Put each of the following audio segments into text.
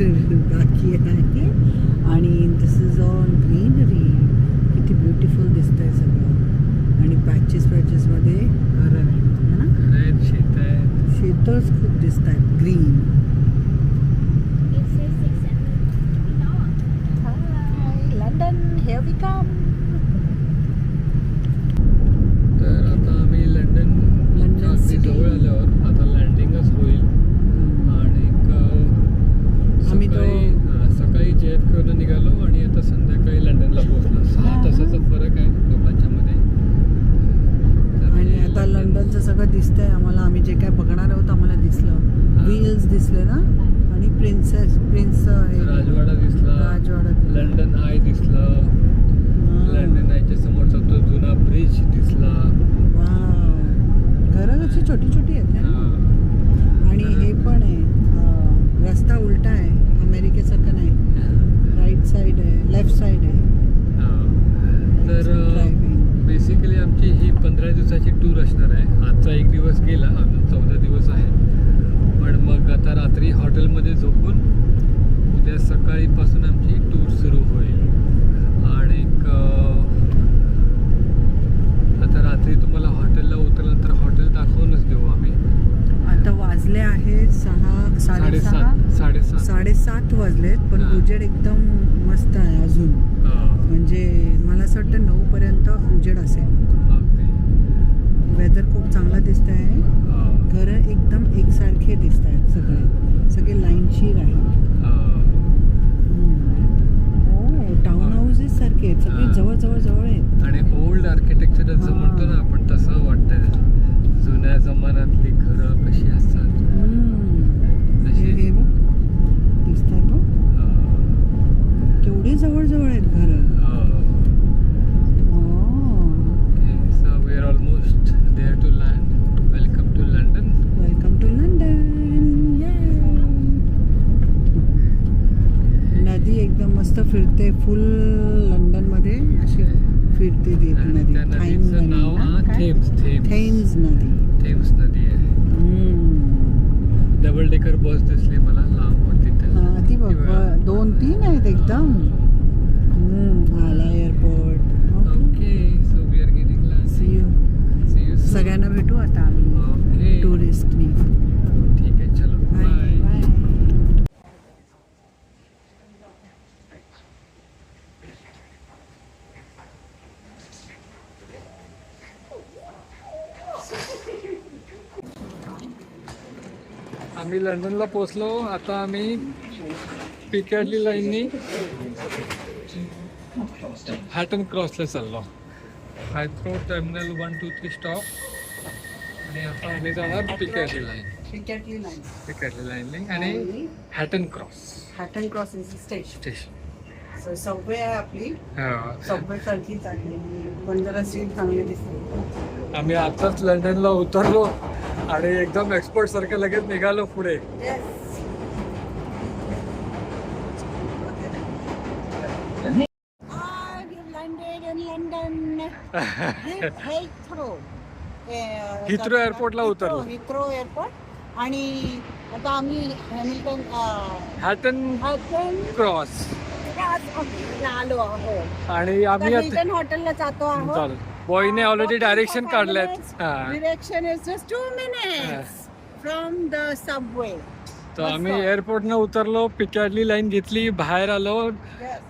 बाकी आहे. आणि दिस इज ऑन ग्रीनरी. किती ब्युटिफुल दिसतंय सगळं. आणि पॅचेसमध्ये घरं आहेत है ना. शेत आहे. शेतच खूप दिसत आहेत green. London here we come. तर आता आम्ही लंडन सिटी जवळ आल्यावर आता लँडिंगच होईल. आणि सकाळी JFK निघालो आणि आता संध्याकाळी लंडनला पोहोचलो. 6 तासाचा फरक आहे दोघांच्या मध्ये. आणि आता लंडनचं सगळं दिसतंय आम्हाला. आम्ही जे काय बघणार आहोत आम्हाला दिसलं. व्हील्स दिसले ना. आणि प्रिन्स राजवाडा दिसला. लंडन आय दिसलं. लंडन आयच्या समोरचा तो जुना ब्रिज दिसला. घरं कशी छोटी छोटी आहेत ना. आणि हे पण आहे रस्ता उलटा आहे. अमेरिकेसारखं नाही. राईट साईड आहे लेफ्ट साईड आहे. तर बेसिकली आमची ही 15 दिवसाची टूर असणार आहे. आजचा एक दिवस गेला, अजून 14 दिवस आहे. पण मग आता रात्री हॉटेलमध्ये झोपून उद्या सकाळीपासून आमची टूर सुरू होईल. आणि आता रात्री तुम्हाला हॉटेलला उतरल्यानंतर हॉटेल दाखवूनच देऊ आम्ही. आता वाजले आहेत 7:30 वाजलेत. पण उजेड एकदम मस्त आहे अजून. म्हणजे मला असं वाटतं 9 पर्यंत उजेड असेल. वेदर खूप चांगलं दिसत आहे. घरं एकदम एकसारखे दिसत आहेत. सगळे लाईनशीर आहेत. टाउन हाऊसेस सारखे आहेत. सगळे जवळ आहेत. आणि ओल्ड आर्किटेक्चर असं म्हणतो ना आपण, तसं वाटतंय. जुन्या जमान्यातली घरं कशी असतात हे बघ दिसतात बघ. केवढे जवळ आहेत घरं. So we are almost there to land. Welcome to London. नदी एकदम मस्त फिरते. फुल लंडन मध्ये अशी फिरते ती नदी. नदीचं नाव थेम्स नदी आहे. डबल डेकर बस दिसली मला लांब तिथे. ती बघ 2-3 आहेत एकदम. आला airport. Okay so we are getting land. See you. सगळ्यांना भेटू आता आम्ही टुरिस्टनी. ठीक आहे चलो बाय. आम्ही लंडनला पोचलो. आता आम्ही पिकॅडली लाईननी हॅटन क्रॉसला चाललो. Heathrow terminal 1, 2, 3 stop. आणि आता आम्ही जाणार पिकॅडली लाईननी आणि Hatton cross is station. Station. Subway आहे आपली. सबवे सारखीच आहे पण जरा सीट चांगली दिसते. आम्ही आताच लंडनला उतरलो आणि एकदम एक्सपर्ट सारखं लगेच निघालो पुढे. हिथ्रो एअरपोर्टला उतरलो. Heathrow airport. आणि आता आम्ही हॅटन क्रॉस आलो आहोत. आणि आम्ही हॉटेलला जातो आहोत. बॉयने ऑलरेडी डायरेक्शन काढल्यात. Direction is just 2 minutes from the subway. तर आम्ही एअरपोर्टनं उतरलो, पिकॅडली लाईन घेतली, बाहेर आलो.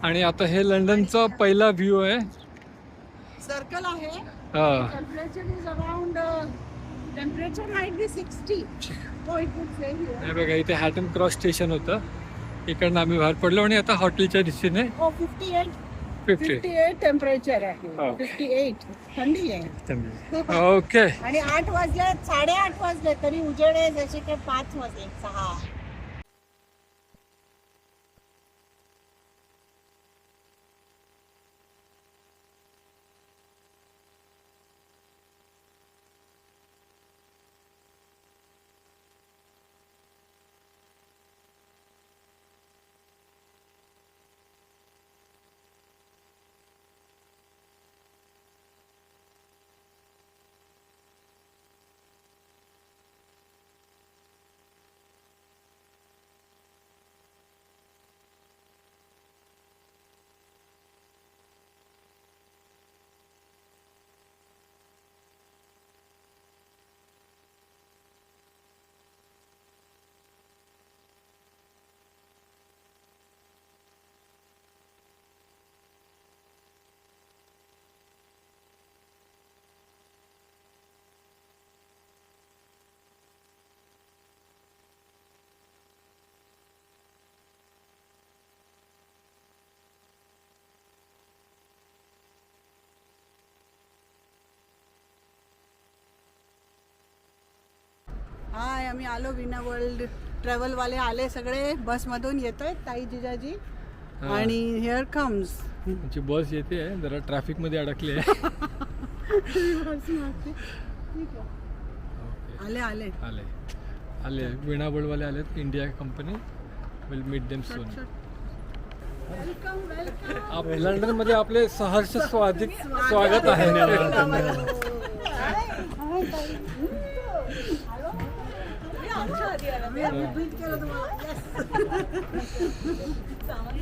आणि आता हे लंडनचा पहिला व्ह्यू आहे. सर्कल आहे. Temperature is around temperature might be 60. हे बघा इथे हॅटन क्रॉस स्टेशन होतं. इकडनं आम्ही बाहेर पडलो आणि आता हॉटेलच्या दिशेने 58 टेम्परेचर आहे. 58 थंडी आहे. ओके. आणि 8 वाजले 8:30 वाजले तरी उजेड आहे जसे काही 5 वाजले 6. आम्ही आलो. विना वर्ल्ड ट्रॅव्हलवाले आले सगळे, बसमधून येतोय ताई जिजाजी. हा. आणि हिअर कम्स तुमची बस येते आहे, जरा ट्रॅफिक मध्ये अडकली आहे. आले आले आले आले वीणा वर्ल्डवाले आलेत. India company will meet them soon. Welcome welcome. London मध्ये आपले सहर्ष स्वागत आहे. आमच्या आधी आला. मी भेट केलं तुम्हाला.